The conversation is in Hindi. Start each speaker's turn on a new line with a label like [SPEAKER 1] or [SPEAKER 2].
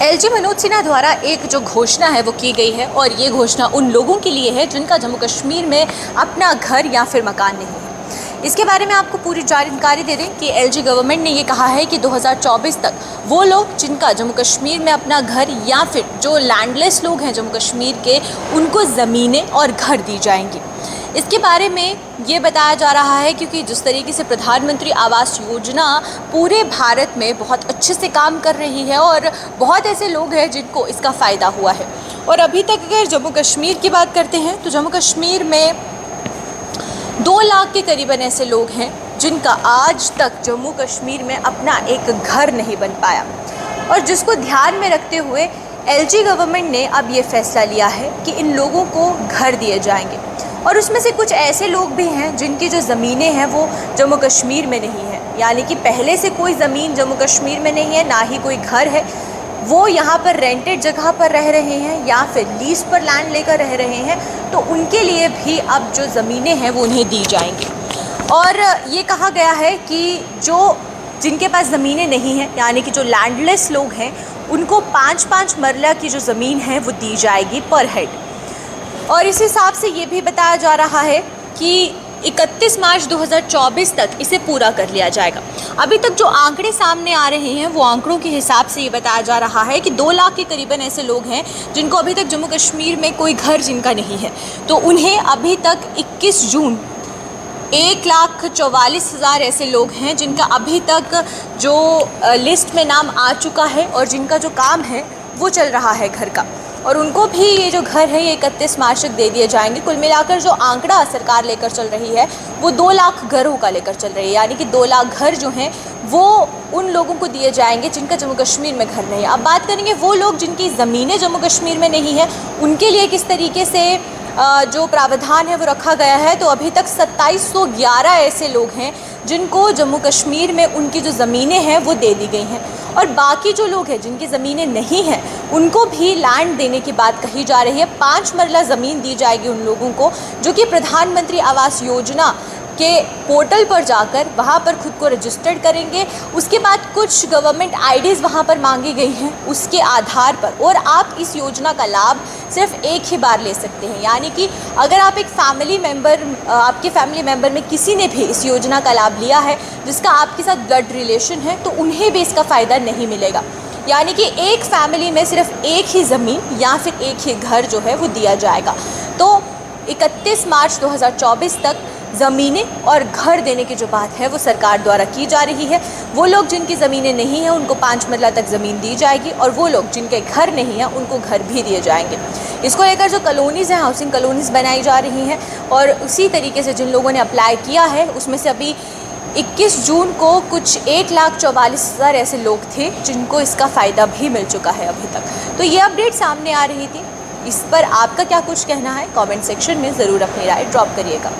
[SPEAKER 1] एलजी मनोज सिन्हा द्वारा एक जो घोषणा है वो की गई है और ये घोषणा उन लोगों के लिए है जिनका जम्मू कश्मीर में अपना घर या फिर मकान नहीं है। इसके बारे में आपको पूरी जानकारी दे दें कि एलजी गवर्नमेंट ने ये कहा है कि 2024 तक वो लोग जिनका जम्मू कश्मीर में अपना घर या फिर जो लैंडलेस लोग हैं जम्मू कश्मीर के, उनको ज़मीनें और घर दी जाएंगी। इसके बारे में ये बताया जा रहा है क्योंकि जिस तरीके से प्रधानमंत्री आवास योजना पूरे भारत में बहुत अच्छे से काम कर रही है और बहुत ऐसे लोग हैं जिनको इसका फ़ायदा हुआ है। और अभी तक अगर जम्मू कश्मीर की बात करते हैं तो जम्मू कश्मीर में 2 लाख के करीबन ऐसे लोग हैं जिनका आज तक जम्मू कश्मीर में अपना एक घर नहीं बन पाया, और जिसको ध्यान में रखते हुए एलजी गवर्नमेंट ने अब ये फैसला लिया है कि इन लोगों को घर दिए जाएंगे। और उसमें से कुछ ऐसे लोग भी हैं जिनकी जो ज़मीनें हैं वो जम्मू कश्मीर में नहीं है, यानी कि पहले से कोई ज़मीन जम्मू कश्मीर में नहीं है, ना ही कोई घर है, वो यहाँ पर रेंटेड जगह पर रह रहे हैं या फिर लीज पर लैंड लेकर रह रहे हैं, तो उनके लिए भी अब जो ज़मीनें हैं वो उन्हें दी जाएंगी। और ये कहा गया है कि जिनके पास ज़मीनें नहीं हैं, यानी कि जो लैंडलेस लोग हैं, उनको 5-5 मरला की जो ज़मीन है वो दी जाएगी पर हेड। और इस हिसाब से ये भी बताया जा रहा है कि 31 मार्च 2024 तक इसे पूरा कर लिया जाएगा। अभी तक जो आंकड़े सामने आ रहे हैं वो आंकड़ों के हिसाब से ये बताया जा रहा है कि 2 लाख के करीबन ऐसे लोग हैं जिनको अभी तक जम्मू कश्मीर में कोई घर जिनका नहीं है, तो उन्हें अभी तक 21 जून 1,44,000 ऐसे लोग हैं जिनका अभी तक जो लिस्ट में नाम आ चुका है और जिनका जो काम है वो चल रहा है घर का, और उनको भी ये जो घर है ये 31 मार्च तक दे दिए जाएंगे। कुल मिलाकर जो आंकड़ा सरकार लेकर चल रही है वो 2 लाख घरों का लेकर चल रही है, यानी कि 2 लाख घर जो हैं वो उन लोगों को दिए जाएंगे जिनका जम्मू कश्मीर में घर नहीं है। अब बात करेंगे वो लोग जिनकी ज़मीनें जम्मू कश्मीर में नहीं है, उनके लिए किस तरीके से जो प्रावधान है वो रखा गया है। तो अभी तक 2711 ऐसे लोग हैं जिनको जम्मू कश्मीर में उनकी जो ज़मीनें हैं वो दे दी गई हैं, और बाकी जो लोग हैं जिनकी ज़मीनें नहीं हैं उनको भी लैंड देने की बात कही जा रही है। 5 मरला ज़मीन दी जाएगी उन लोगों को जो कि प्रधानमंत्री आवास योजना के पोर्टल पर जाकर वहाँ पर खुद को रजिस्टर्ड करेंगे। उसके बाद कुछ गवर्नमेंट आईडीज़ वहाँ पर मांगी गई हैं उसके आधार पर, और आप इस योजना का लाभ सिर्फ एक ही बार ले सकते हैं। यानी कि अगर आप एक आपके फैमिली मेम्बर में किसी ने भी इस योजना का लाभ लिया है जिसका आपके साथ ब्लड रिलेशन है, तो उन्हें भी इसका फ़ायदा नहीं मिलेगा। यानी कि एक फैमिली में सिर्फ एक ही ज़मीन या फिर एक ही घर जो है वो दिया जाएगा। तो 31 मार्च 2024 तक ज़मीनें और घर देने की जो बात है वो सरकार द्वारा की जा रही है। वो लोग जिनकी ज़मीनें नहीं हैं उनको 5 मरला तक ज़मीन दी जाएगी, और वो लोग जिनके घर नहीं हैं उनको घर भी दिए जाएंगे। इसको लेकर जो कॉलोनीज़ हैं, हाउसिंग कॉलोनीज़ बनाई जा रही हैं, और उसी तरीके से जिन लोगों ने अप्लाई किया है उसमें से अभी 21 जून को कुछ 1,44,000 ऐसे लोग थे जिनको इसका फ़ायदा भी मिल चुका है अभी तक। तो ये अपडेट सामने आ रही थी। इस पर आपका क्या कुछ कहना है, कमेंट सेक्शन में ज़रूर अपनी राय ड्रॉप करिएगा।